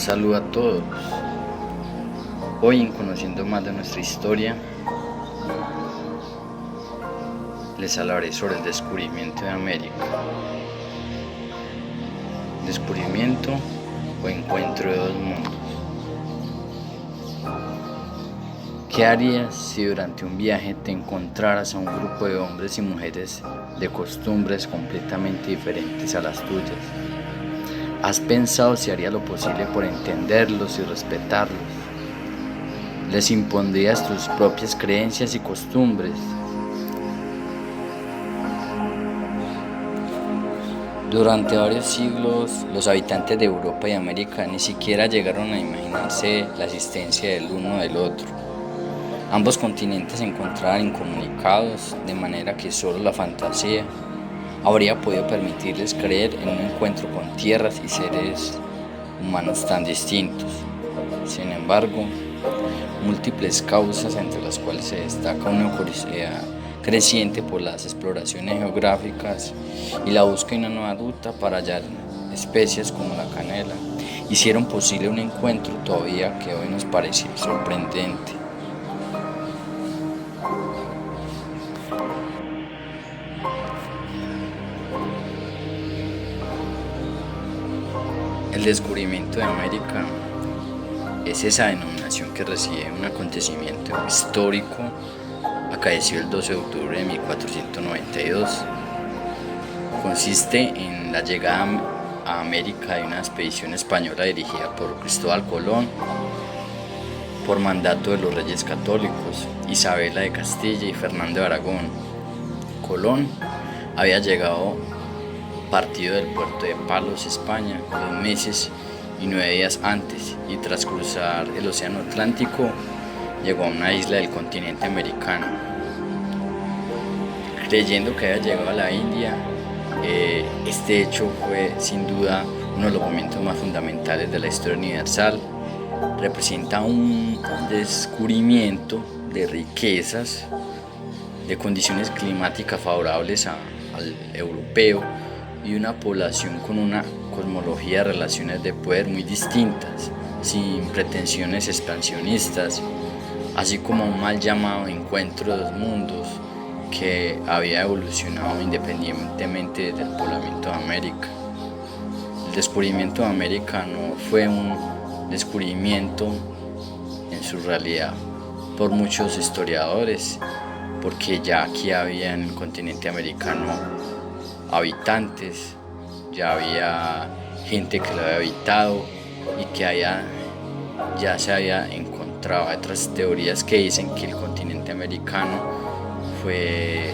Saludo a todos. Hoy en Conociendo más de nuestra historia, les hablaré sobre el descubrimiento de América. Descubrimiento o encuentro de dos mundos. ¿Qué harías si durante un viaje te encontraras a un grupo de hombres y mujeres de costumbres completamente diferentes a las tuyas? ¿Has pensado si harías lo posible por entenderlos y respetarlos? ¿Les impondrías tus propias creencias y costumbres? Durante varios siglos, los habitantes de Europa y América ni siquiera llegaron a imaginarse la existencia del uno del otro. Ambos continentes se encontraban incomunicados, de manera que solo la fantasía habría podido permitirles creer en un encuentro con tierras y seres humanos tan distintos. Sin embargo, múltiples causas, entre las cuales se destaca una curiosidad creciente por las exploraciones geográficas y la búsqueda de una nueva ruta para hallar especies como la canela, hicieron posible un encuentro todavía que hoy nos parece sorprendente. El descubrimiento de América es esa denominación que recibe un acontecimiento histórico acaecido el 12 de octubre de 1492. Consiste en la llegada a América de una expedición española dirigida por Cristóbal Colón por mandato de los reyes católicos Isabela de Castilla y Fernando de Aragón. Colón había llegado partido del puerto de Palos, España, 2 meses y 9 días antes, y tras cruzar el océano Atlántico llegó a una isla del continente americano. Creyendo que había llegado a la India, este hecho fue sin duda uno de los momentos más fundamentales de la historia universal. Representa un descubrimiento de riquezas, de condiciones climáticas favorables al europeo y una población con una cosmología de relaciones de poder muy distintas, sin pretensiones expansionistas, así como un mal llamado encuentro de dos mundos que había evolucionado independientemente del poblamiento de América. El descubrimiento de América no fue un descubrimiento en su realidad por muchos historiadores, porque ya aquí había en el continente americano habitantes, ya había gente que lo había habitado y que ya se había encontrado. Hay otras teorías que dicen que el continente americano fue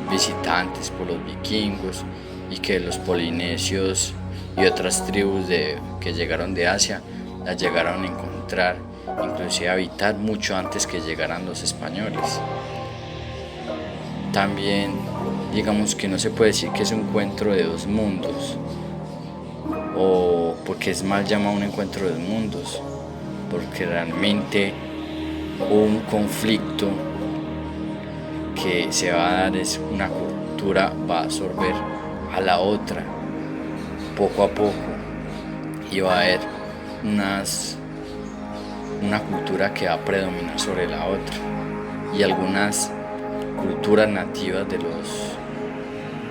visitantes por los vikingos y que los polinesios y otras tribus que llegaron de Asia las llegaron a encontrar, inclusive a habitar mucho antes que llegaran los españoles. También digamos que no se puede decir que es un encuentro de dos mundos, o porque es mal llamado un encuentro de dos mundos, porque realmente hubo un conflicto que se va a dar, es una cultura va a absorber a la otra poco a poco y va a haber una cultura que va a predominar sobre la otra, y algunas culturas nativas de los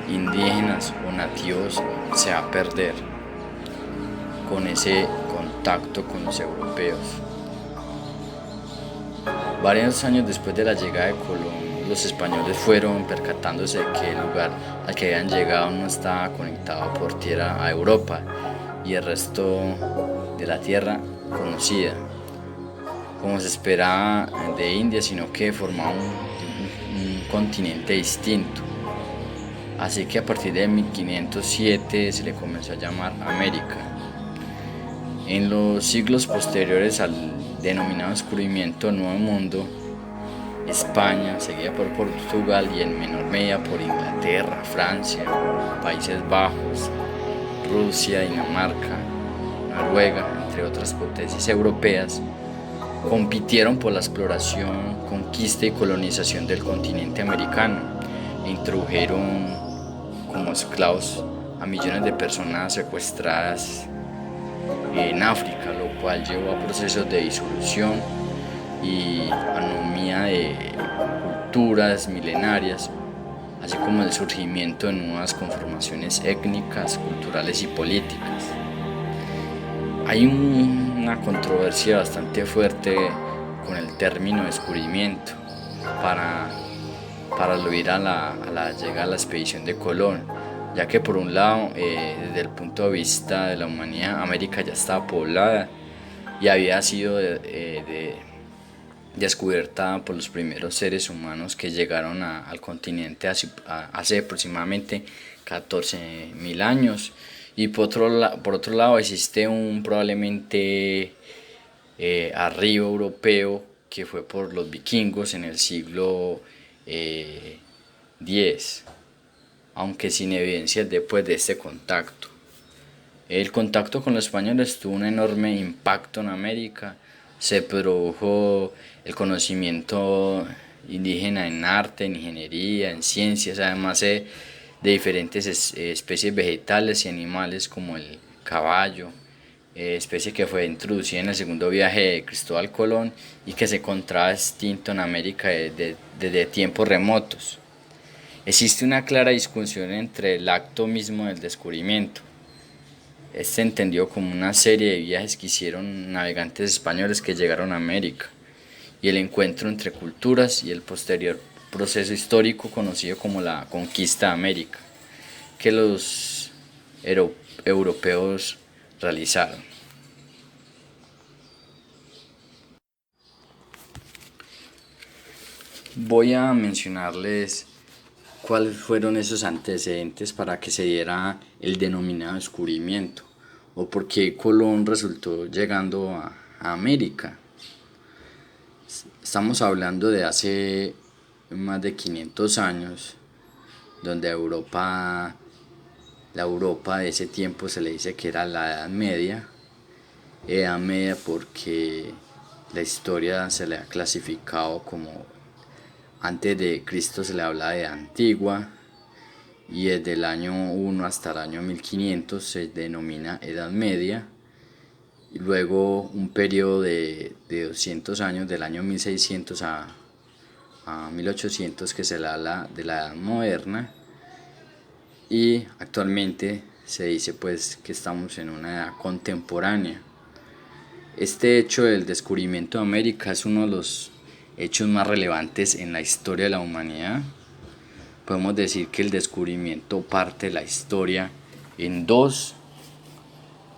indígenas o nativos se va a perder con ese contacto con los europeos. Varios años después de la llegada de Colón, los españoles fueron percatándose de que el lugar al que habían llegado no estaba conectado por tierra a Europa y el resto de la tierra conocida, como se esperaba de India, sino que formaba un continente distinto. Así que a partir de 1507 se le comenzó a llamar América. En los siglos posteriores al denominado descubrimiento del Nuevo Mundo, España, seguida por Portugal y en menor medida por Inglaterra, Francia, Países Bajos, Rusia, Dinamarca, Noruega, entre otras potencias europeas, compitieron por la exploración, conquista y colonización del continente americano e introdujeron como esclavos a millones de personas secuestradas en África, lo cual llevó a procesos de disolución y anomía de culturas milenarias, así como el surgimiento de nuevas conformaciones étnicas, culturales y políticas. Hay una controversia bastante fuerte con el término descubrimiento para, para aludir a la llegada de la expedición de Colón, ya que por un lado, desde el punto de vista de la humanidad, América ya estaba poblada y había sido descubierta por los primeros seres humanos que llegaron al continente hace aproximadamente 14.000 años. Y por otro lado existe un probablemente arribo europeo que fue por los vikingos en el siglo X, aunque sin evidencias después de este contacto. El contacto con los españoles tuvo un enorme impacto en América. Se produjo el conocimiento indígena en arte, en ingeniería, en ciencias, además de diferentes especies vegetales y animales como el caballo, especie que fue introducida en el segundo viaje de Cristóbal Colón y que se encontraba extinto en América desde tiempos remotos. Existe una clara discusión entre el acto mismo del descubrimiento. Este entendió como una serie de viajes que hicieron navegantes españoles que llegaron a América, y el encuentro entre culturas y el posterior proceso histórico conocido como la conquista de América, que los europeos realizaron. Voy a mencionarles cuáles fueron esos antecedentes para que se diera el denominado descubrimiento, o por qué Colón resultó llegando a América. Estamos hablando de hace más de 500 años, donde la Europa de ese tiempo se le dice que era la Edad Media porque la historia se le ha clasificado como antes de Cristo, se le habla de antigua, y desde el año 1 hasta el año 1500 se denomina Edad Media, y luego un periodo de 200 años, del año 1600 a 1800, que se le habla de la Edad Moderna, y actualmente se dice pues que estamos en una edad contemporánea. Este hecho del descubrimiento de América es uno de los hechos más relevantes en la historia de la humanidad. Podemos decir que el descubrimiento parte la historia en dos.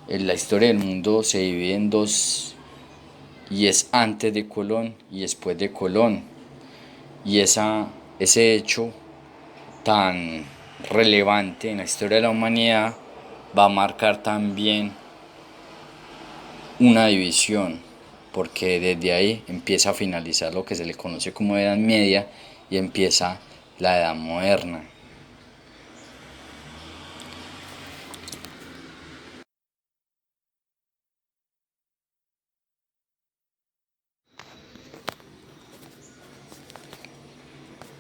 La historia del mundo se divide en dos, y es antes de Colón y después de Colón. Y ese hecho tan relevante en la historia de la humanidad va a marcar también una división, porque desde ahí empieza a finalizar lo que se le conoce como Edad Media y empieza la Edad Moderna.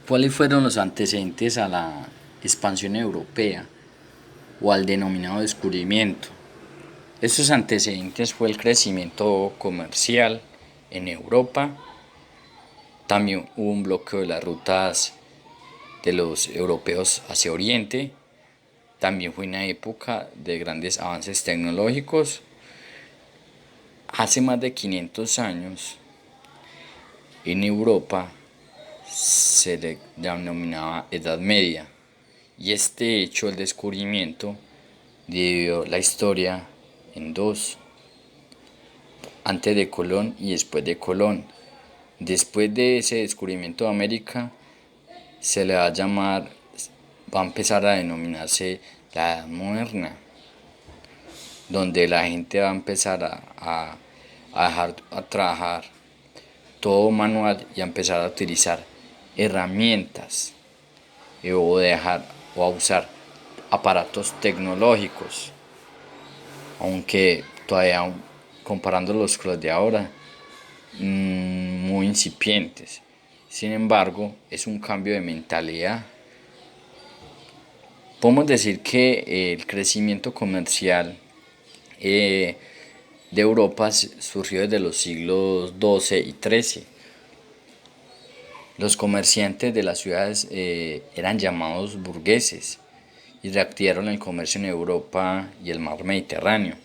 ¿Cuáles fueron los antecedentes a la expansión europea o al denominado descubrimiento? Estos antecedentes fue el crecimiento comercial en Europa. También hubo un bloqueo de las rutas de los europeos hacia Oriente. También fue una época de grandes avances tecnológicos. Hace más de 500 años en Europa se le denominaba Edad Media, y este hecho, el descubrimiento, dividió la historia en dos: antes de Colón y después de Colón. Después de ese descubrimiento de América se le va a llamar, va a empezar a denominarse la Edad Moderna, donde la gente va a empezar a dejar a trabajar todo manual y a empezar a utilizar herramientas, o a usar aparatos tecnológicos, aunque todavía comparándolos con los de ahora, muy incipientes. Sin embargo, es un cambio de mentalidad Podemos decir que el crecimiento comercial eh, de Europa surgió desde los siglos XII y XIII. Los comerciantes de las ciudades eran llamados burgueses y reactivaron el comercio en Europa y el mar Mediterráneo.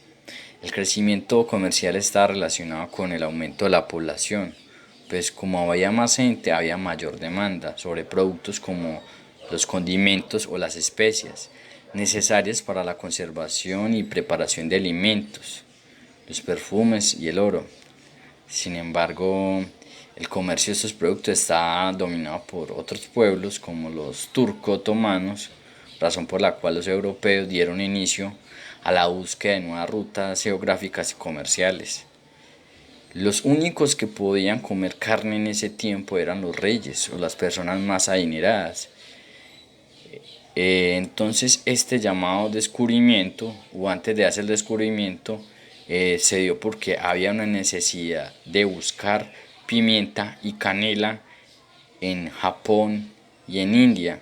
El crecimiento comercial está relacionado con el aumento de la población, pues como había más gente había mayor demanda sobre productos como los condimentos o las especias, necesarias para la conservación y preparación de alimentos, los perfumes y el oro. Sin embargo, el comercio de estos productos está dominado por otros pueblos como los turco-otomanos, razón por la cual los europeos dieron inicio a la búsqueda de nuevas rutas geográficas y comerciales. Los únicos que podían comer carne en ese tiempo eran los reyes o las personas más adineradas. Entonces este llamado descubrimiento, o antes de hacer el descubrimiento, se dio porque había una necesidad de buscar pimienta y canela en Japón y en India.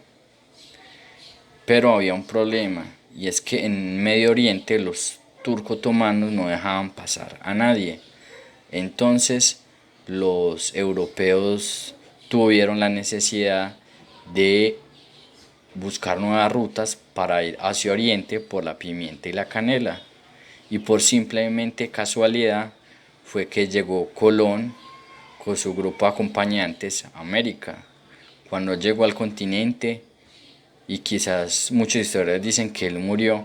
Pero había un problema, y es que en Medio Oriente los turco-otomanos no dejaban pasar a nadie. Entonces los europeos tuvieron la necesidad de buscar nuevas rutas para ir hacia Oriente por la pimienta y la canela. Y por simplemente casualidad fue que llegó Colón con su grupo de acompañantes a América. Cuando llegó al continente, y quizás muchos historiadores dicen que él murió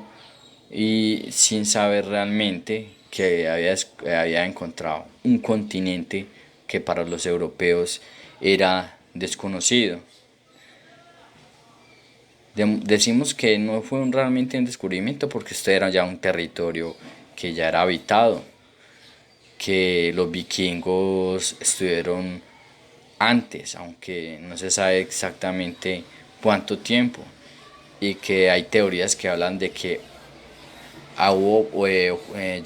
y sin saber realmente que había encontrado un continente que para los europeos era desconocido. Decimos que no fue realmente un descubrimiento porque esto era ya un territorio que ya era habitado, que los vikingos estuvieron antes, aunque no se sabe exactamente cuánto tiempo, y que hay teorías que hablan de que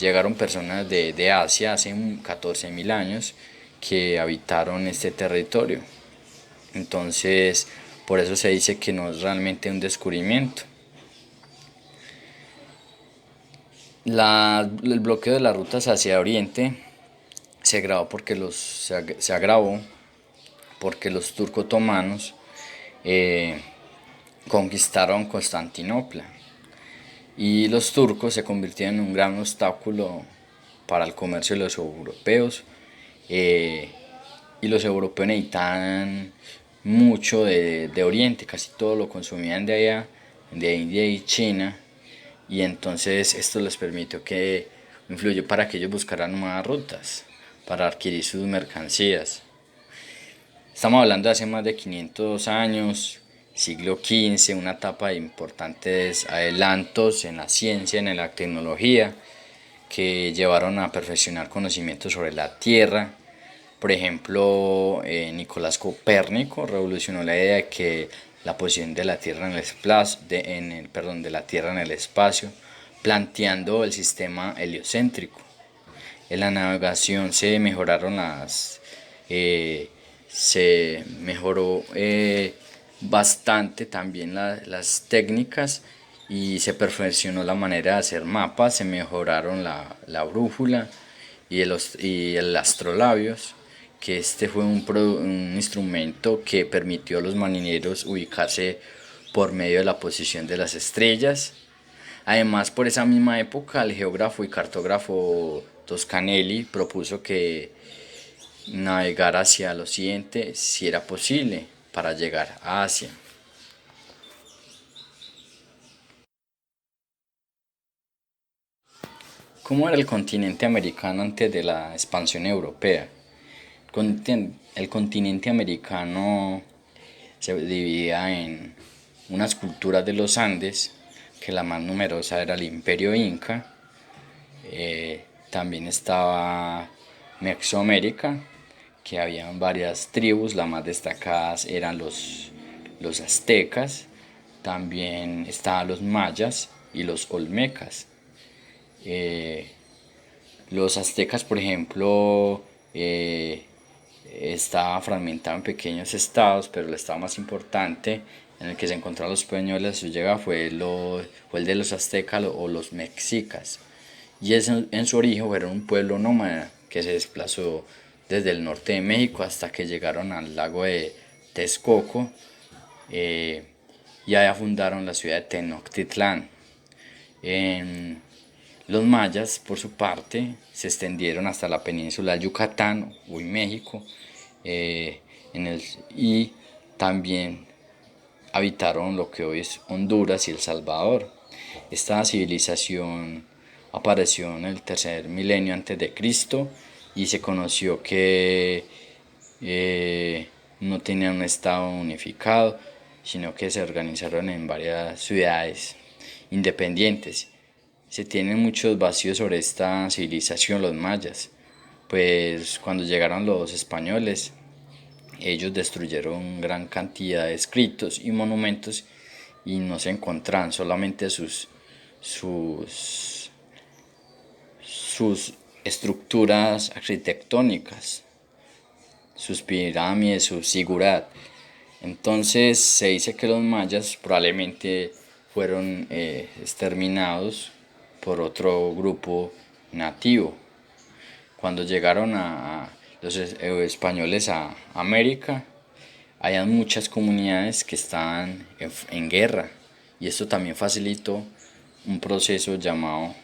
llegaron personas de Asia hace 14.000 años que habitaron este territorio. Entonces, por eso se dice que no es realmente un descubrimiento. El bloqueo de las rutas hacia Oriente se agravó porque los turco-otomanos conquistaron Constantinopla y los turcos se convirtieron en un gran obstáculo para el comercio de los europeos, y los europeos necesitaban mucho de Oriente, casi todo lo consumían de allá, de India y China, y entonces esto les permitió que influyó para que ellos buscaran nuevas rutas para adquirir sus mercancías. Estamos hablando de hace más de 500 años, siglo XV, una etapa de importantes adelantos en la ciencia, en la tecnología, que llevaron a perfeccionar conocimientos sobre la Tierra. Por ejemplo, Nicolás Copérnico revolucionó la idea de que la posición de la Tierra de la Tierra en el espacio, planteando el sistema heliocéntrico. En la navegación se mejoró bastante también las técnicas, y se perfeccionó la manera de hacer mapas, se mejoraron la brújula y el astrolabios, que este fue un instrumento que permitió a los marineros ubicarse por medio de la posición de las estrellas. Además, por esa misma época, el geógrafo y cartógrafo Toscanelli propuso que navegar hacia el occidente si era posible para llegar a Asia. ¿Cómo era el continente americano antes de la expansión europea? El continente americano se dividía en unas culturas de los Andes, que la más numerosa era el Imperio Inca. También estaba Mesoamérica, que habían varias tribus, las más destacadas eran los aztecas. También estaban los mayas y los olmecas. Los aztecas, por ejemplo, estaba fragmentado en pequeños estados, pero el estado más importante en el que se encontraron los españoles a su llegada fue el de los aztecas o los mexicas. Y en su origen fueron un pueblo nómada que se desplazó desde el norte de México hasta que llegaron al lago de Texcoco, y allá fundaron la ciudad de Tenochtitlán. En los mayas, por su parte, se extendieron hasta la península de Yucatán, hoy México, eh, y también habitaron lo que hoy es Honduras y El Salvador. Esta civilización apareció en el tercer milenio antes de Cristo y se conoció que no tenían un estado unificado, sino que se organizaron en varias ciudades independientes. Se tienen muchos vacíos sobre esta civilización, los mayas, pues cuando llegaron los españoles, ellos destruyeron gran cantidad de escritos y monumentos y no se encontraban, solamente sus estructuras arquitectónicas, sus pirámides, su zigurat. Entonces se dice que los mayas probablemente fueron exterminados por otro grupo nativo. Cuando llegaron los españoles a América, había muchas comunidades que estaban en guerra, y esto también facilitó un proceso llamado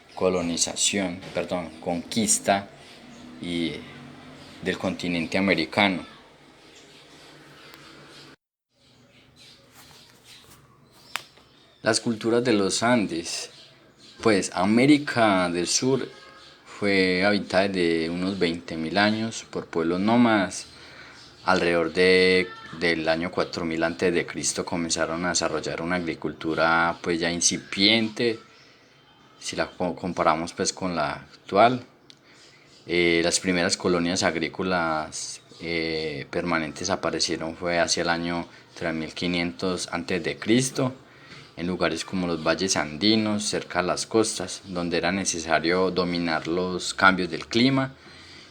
conquista y del continente americano. Las culturas de los Andes. Pues América del Sur fue habitada desde unos 20.000 años por pueblos nómadas. Alrededor del año 4000 a.C. comenzaron a desarrollar una agricultura pues ya incipiente, si la comparamos pues con la actual. Las primeras colonias agrícolas permanentes aparecieron fue hacia el año 3500 a.C., en lugares como los valles andinos, cerca de las costas, donde era necesario dominar los cambios del clima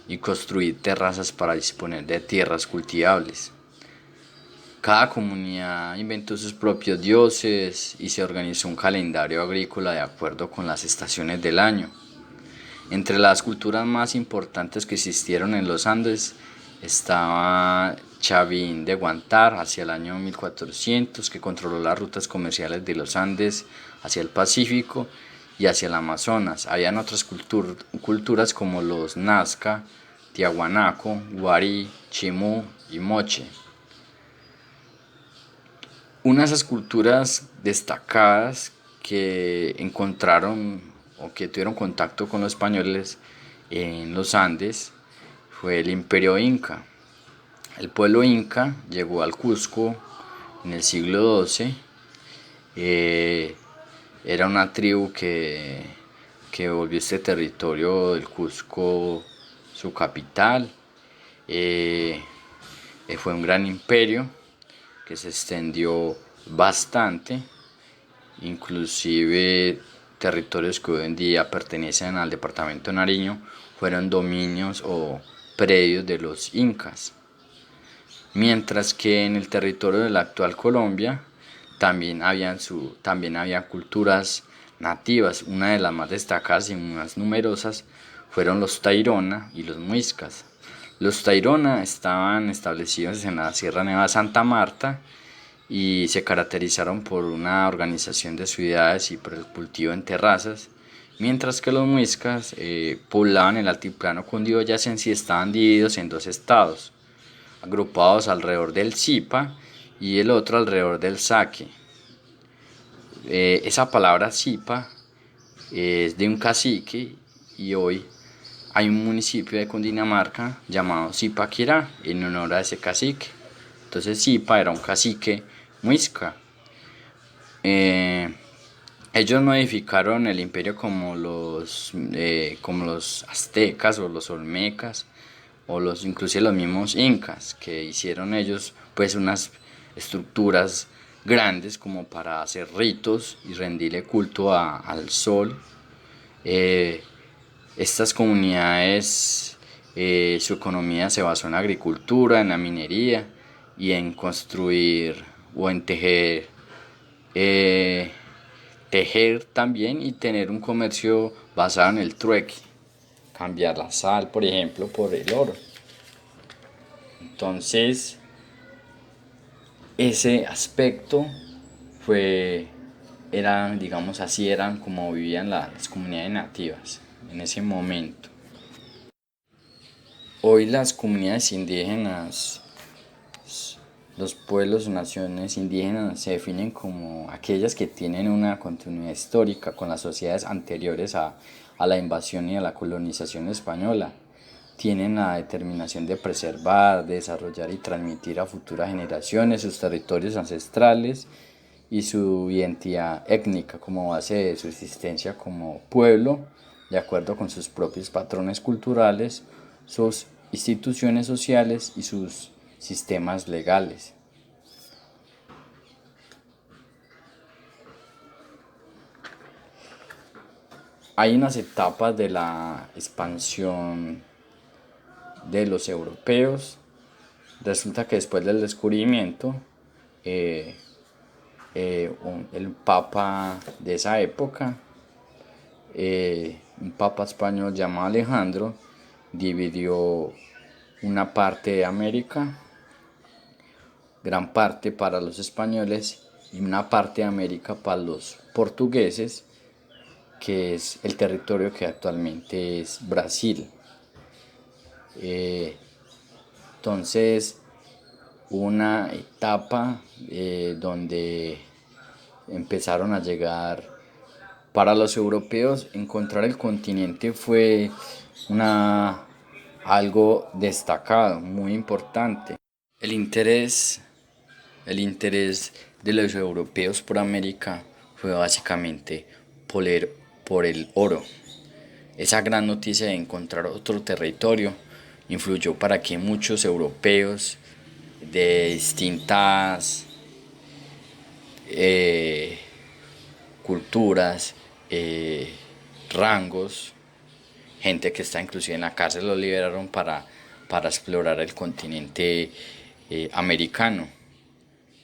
y construir terrazas para disponer de tierras cultivables. Cada comunidad inventó sus propios dioses y se organizó un calendario agrícola de acuerdo con las estaciones del año. Entre las culturas más importantes que existieron en los Andes estaba Chavín de Huántar hacia el año 1400, que controló las rutas comerciales de los Andes hacia el Pacífico y hacia el Amazonas. Habían otras culturas como los Nazca, Tiahuanaco, Guarí, Chimú y Moche. Una de esas culturas destacadas que encontraron o que tuvieron contacto con los españoles en los Andes fue el Imperio Inca. El pueblo inca llegó al Cusco en el siglo XII. Era una tribu que volvió este territorio del Cusco su capital. Fue un gran imperio que se extendió bastante, inclusive territorios que hoy en día pertenecen al departamento de Nariño fueron dominios o predios de los incas. Mientras que en el territorio de la actual Colombia también había culturas nativas. Una de las más destacadas y más numerosas fueron los Tairona y los Muiscas. Los Tairona estaban establecidos en la Sierra Nevada de Santa Marta y se caracterizaron por una organización de ciudades y por el cultivo en terrazas, mientras que los Muiscas poblaban el altiplano cundiboyacense y estaban divididos en dos estados, agrupados alrededor del Zipa y el otro alrededor del Saque. Esa palabra Zipa es de un cacique y hoy hay un municipio de Cundinamarca llamado Zipaquirá en honor a ese cacique. Entonces Zipa era un cacique muisca. Ellos no edificaron el imperio como los aztecas o los olmecas o inclusive los mismos incas, que hicieron ellos pues unas estructuras grandes como para hacer ritos y rendirle culto al sol. Estas comunidades, su economía se basó en la agricultura, en la minería y en construir o en tejer eh, tejer también y tener un comercio basado en el trueque, cambiar la sal, por ejemplo, por el oro. Entonces, ese aspecto fue, eran, digamos así, eran como vivían las comunidades nativas en ese momento. Hoy las comunidades indígenas, los pueblos o naciones indígenas se definen como aquellas que tienen una continuidad histórica con las sociedades anteriores a la invasión y a la colonización española. Tienen la determinación de preservar, de desarrollar y transmitir a futuras generaciones sus territorios ancestrales y su identidad étnica como base de su existencia como pueblo, de acuerdo con sus propios patrones culturales, sus instituciones sociales y sus sistemas legales. Hay unas etapas de la expansión de los europeos. Resulta que después del descubrimiento, eh, el papa de esa época, un papa español llamado Alejandro, dividió una parte de América, gran parte para los españoles y una parte de América para los portugueses, que es el territorio que actualmente es Brasil. Entonces, una etapa donde empezaron a llegar, para los europeos encontrar el continente fue algo destacado, muy importante. El interés, el interés de los europeos por América fue básicamente por el oro. Esa gran noticia de encontrar otro territorio influyó para que muchos europeos de distintas culturas, rangos, gente que está inclusive en la cárcel, lo liberaron para explorar el continente americano,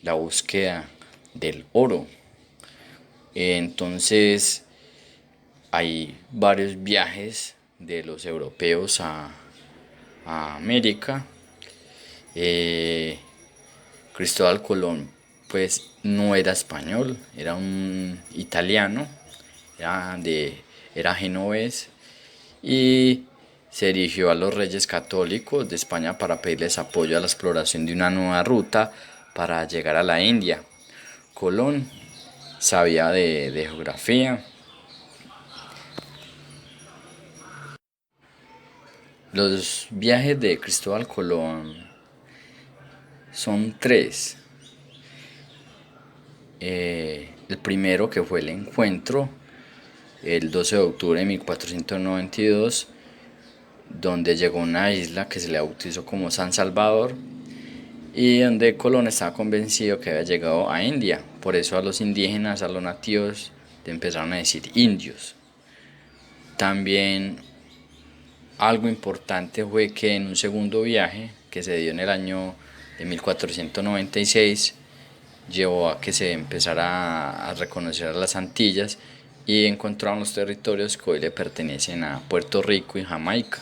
la búsqueda del oro. Entonces hay varios viajes de los europeos a América. Cristóbal Colón pues no era español, era un italiano, era genovés y se dirigió a los reyes católicos de España para pedirles apoyo a la exploración de una nueva ruta para llegar a la India. Colón sabía de geografía. Los viajes de Cristóbal Colón son tres. El primero, que fue el encuentro el 12 de octubre de 1492, donde llegó a una isla que se le bautizó como San Salvador y donde Colón estaba convencido que había llegado a India. Por eso a los indígenas, a los nativos, le empezaron a decir indios. También algo importante fue que en un segundo viaje que se dio en el año de 1496 llevó a que se empezara a reconocer a las Antillas y encontraron los territorios que hoy le pertenecen a Puerto Rico y Jamaica.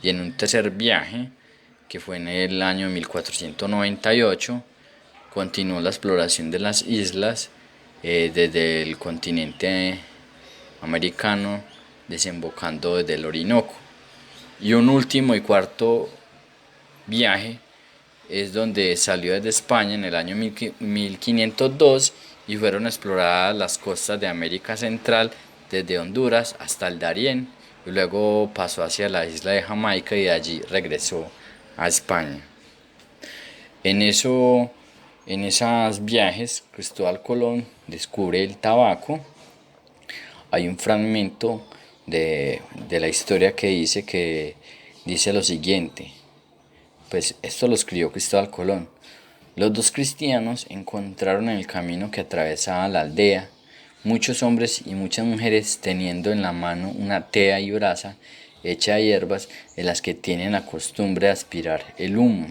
Y en un tercer viaje, que fue en el año 1498, continuó la exploración de las islas desde el continente americano, desembocando desde el Orinoco. Y un último y cuarto viaje es donde salió desde España en el año 1502 y fueron exploradas las costas de América Central desde Honduras hasta el Darién, y luego pasó hacia la isla de Jamaica y de allí regresó a España. En esos viajes Cristóbal Colón descubre el tabaco. Hay un fragmento de la historia que dice lo siguiente. Pues esto lo escribió Cristóbal Colón. Los dos cristianos encontraron en el camino que atravesaba la aldea muchos hombres y muchas mujeres teniendo en la mano una tea y brasa hecha de hierbas en las que tienen la costumbre de aspirar el humo.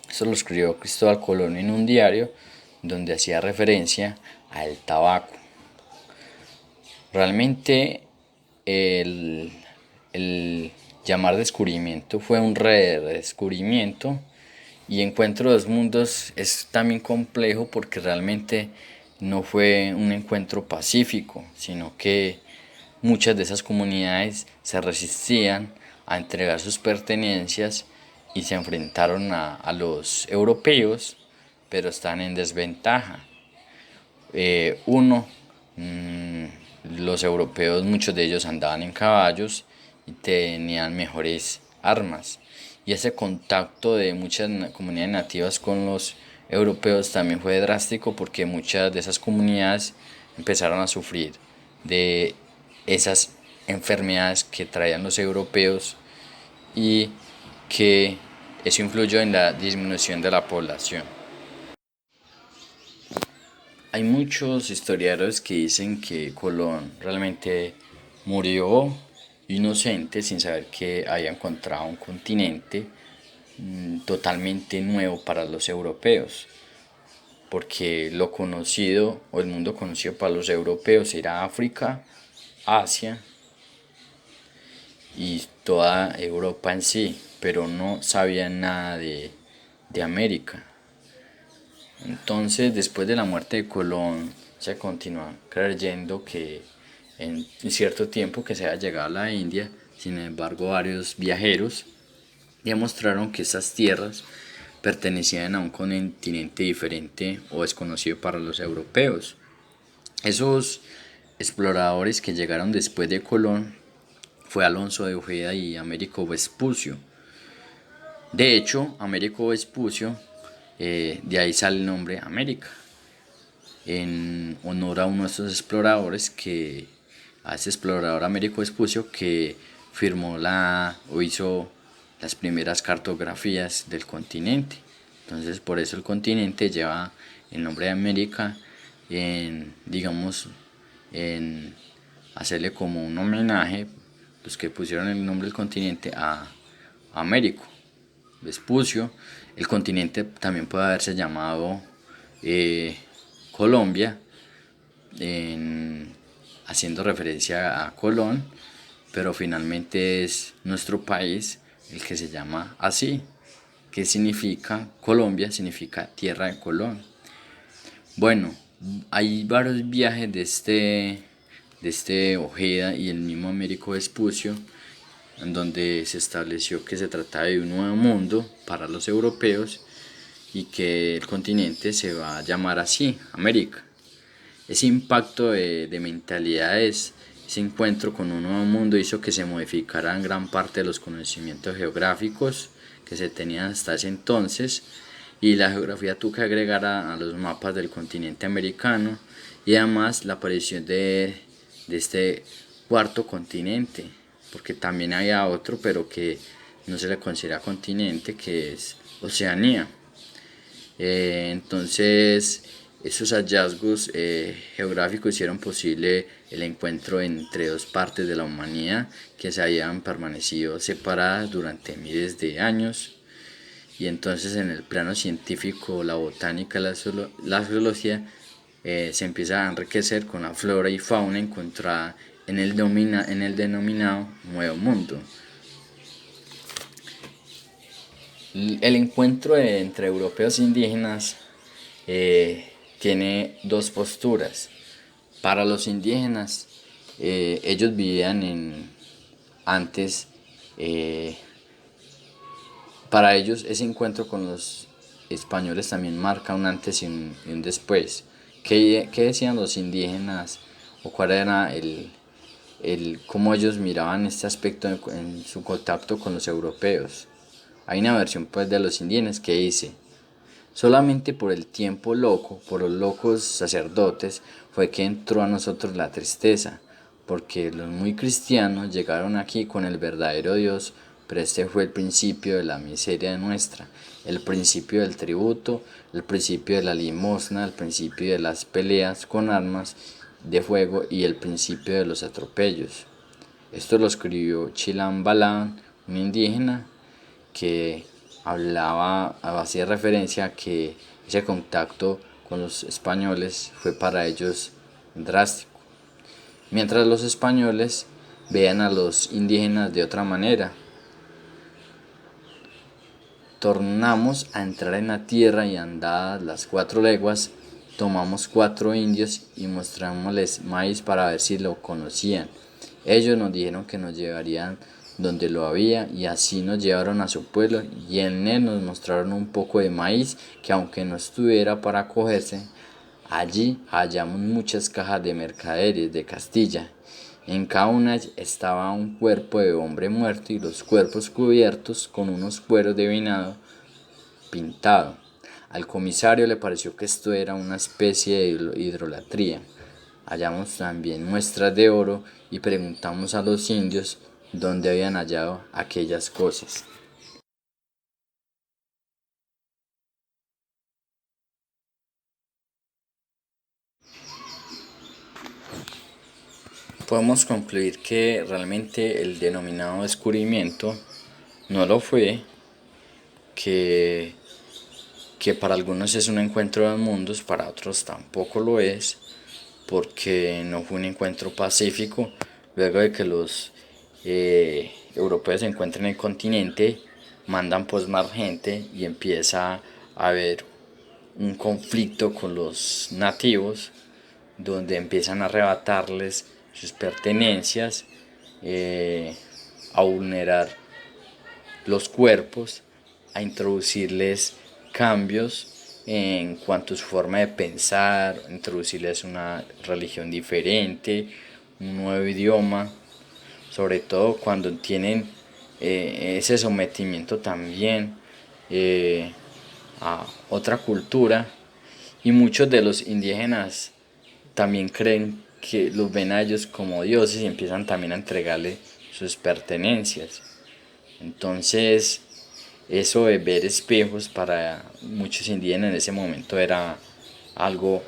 Esto lo escribió Cristóbal Colón en un diario donde hacía referencia al tabaco. Realmente el, el llamar descubrimiento fue un redescubrimiento, y Encuentro de dos mundos es también complejo porque realmente no fue un encuentro pacífico, sino que muchas de esas comunidades se resistían a entregar sus pertenencias y se enfrentaron a los europeos, pero están en desventaja. Uno, los europeos, muchos de ellos andaban en caballos y tenían mejores armas. Y ese contacto de muchas comunidades nativas con los europeos también fue drástico, porque muchas de esas comunidades empezaron a sufrir de esas enfermedades que traían los europeos, y que eso influyó en la disminución de la población. Hay muchos historiadores que dicen que Colón realmente murió inocente, sin saber que había encontrado un continente totalmente nuevo para los europeos, porque lo conocido, o el mundo conocido para los europeos, era África, Asia y toda Europa en sí, pero no sabían nada de América. Entonces, después de la muerte de Colón, se continúa creyendo que en cierto tiempo que se había llegado a la India. Sin embargo, varios viajeros demostraron que estas tierras pertenecían a un continente diferente o desconocido para los europeos. Esos exploradores que llegaron después de Colón fue Alonso de Ojeda y Américo Vespucio. De hecho, Américo Vespucio, de ahí sale el nombre América, en honor a uno de estos exploradores, a ese explorador Américo Vespucio, que firmó o hizo las primeras cartografías del continente. Entonces, por eso el continente lleva el nombre de América, digamos, en hacerle como un homenaje los que pusieron el nombre del continente a Américo Vespucio. El continente también puede haberse llamado Colombia, haciendo referencia a Colón, pero finalmente es nuestro país el que se llama así, que significa Colombia, significa tierra de Colón. Bueno, hay varios viajes de este Ojeda y el mismo Américo Vespucio, en donde se estableció que se trataba de un nuevo mundo para los europeos y que el continente se va a llamar así, América. Ese impacto de mentalidades, ese encuentro con un nuevo mundo, hizo que se modificaran gran parte de los conocimientos geográficos que se tenían hasta ese entonces, y la geografía tuvo que agregar a los mapas del continente americano, y además la aparición de este cuarto continente, porque también había otro, pero que no se le considera continente, que es Oceanía. Entonces, esos hallazgos geográficos hicieron posible el encuentro entre dos partes de la humanidad que se habían permanecido separadas durante miles de años. Y entonces, en el plano científico, la botánica, la geología, se empieza a enriquecer con la flora y fauna encontrada en el denominado Nuevo Mundo. El encuentro entre europeos e indígenas tiene dos posturas. Para los indígenas, ellos vivían antes, para ellos ese encuentro con los españoles también marca un antes y un después. ¿Qué decían los indígenas, o cuál era cómo ellos miraban este aspecto en su contacto con los europeos? Hay una versión pues de los indígenas que dice: solamente por el tiempo loco, por los locos sacerdotes, fue que entró a nosotros la tristeza, porque los muy cristianos llegaron aquí con el verdadero Dios, pero este fue el principio de la miseria nuestra, el principio del tributo, el principio de la limosna, el principio de las peleas con armas de fuego y el principio de los atropellos. Esto lo escribió Chilam Balam, un indígena que hacía referencia a que ese contacto con los españoles fue para ellos drástico. Mientras los españoles veían a los indígenas de otra manera. Tornamos a entrar en la tierra y andadas las 4 leguas, tomamos 4 indios y mostrámosles maíz para ver si lo conocían. Ellos nos dijeron que nos llevarían donde lo había y así nos llevaron a su pueblo y en él nos mostraron un poco de maíz que aunque no estuviera para cogerse, allí hallamos muchas cajas de mercaderes de Castilla. En cada una estaba un cuerpo de hombre muerto y los cuerpos cubiertos con unos cueros de venado pintado. Al comisario le pareció que esto era una especie de idolatría. Hallamos también muestras de oro y preguntamos a los indios dónde habían hallado aquellas cosas. Podemos concluir que realmente el denominado descubrimiento no lo fue, que para algunos es un encuentro de mundos, para otros tampoco lo es, porque no fue un encuentro pacífico. Luego de que los europeos se encuentran en el continente, mandan pues más gente y empieza a haber un conflicto con los nativos, donde empiezan a arrebatarles sus pertenencias, a vulnerar los cuerpos, a introducirles cambios en cuanto a su forma de pensar, introducirles una religión diferente, un nuevo idioma, sobre todo cuando tienen ese sometimiento también a otra cultura. Y muchos de los indígenas también creen que los ven a ellos como dioses y empiezan también a entregarle sus pertenencias. Entonces, eso de ver espejos para muchos indígenas en ese momento era algo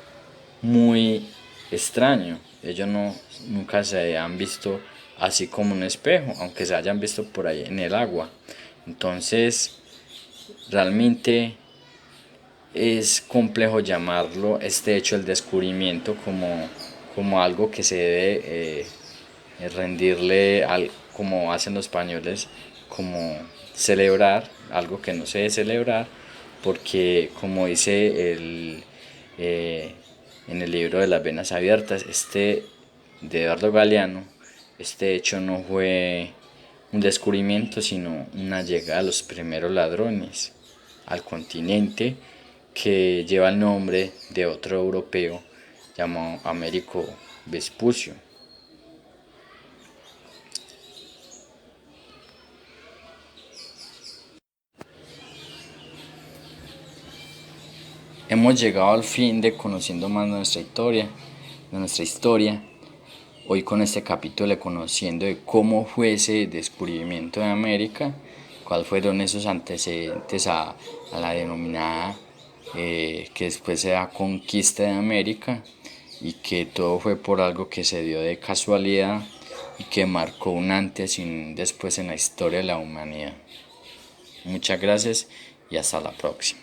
muy extraño. Ellos nunca se han visto así como un espejo, aunque se hayan visto por ahí en el agua. Entonces, realmente es complejo llamarlo este hecho del descubrimiento como algo que se debe rendirle, como hacen los españoles, como celebrar, algo que no se debe celebrar, porque como dice en el libro de las venas abiertas, de Eduardo Galeano, este hecho no fue un descubrimiento, sino una llegada de los primeros ladrones al continente, que lleva el nombre de otro europeo llamado Américo Vespucio. Hemos llegado al fin de conociendo más de nuestra historia. Hoy con este capítulo conociendo de cómo fue ese descubrimiento de América, cuáles fueron esos antecedentes a la denominada que después se da conquista de América, y que todo fue por algo que se dio de casualidad y que marcó un antes y un después en la historia de la humanidad. Muchas gracias y hasta la próxima.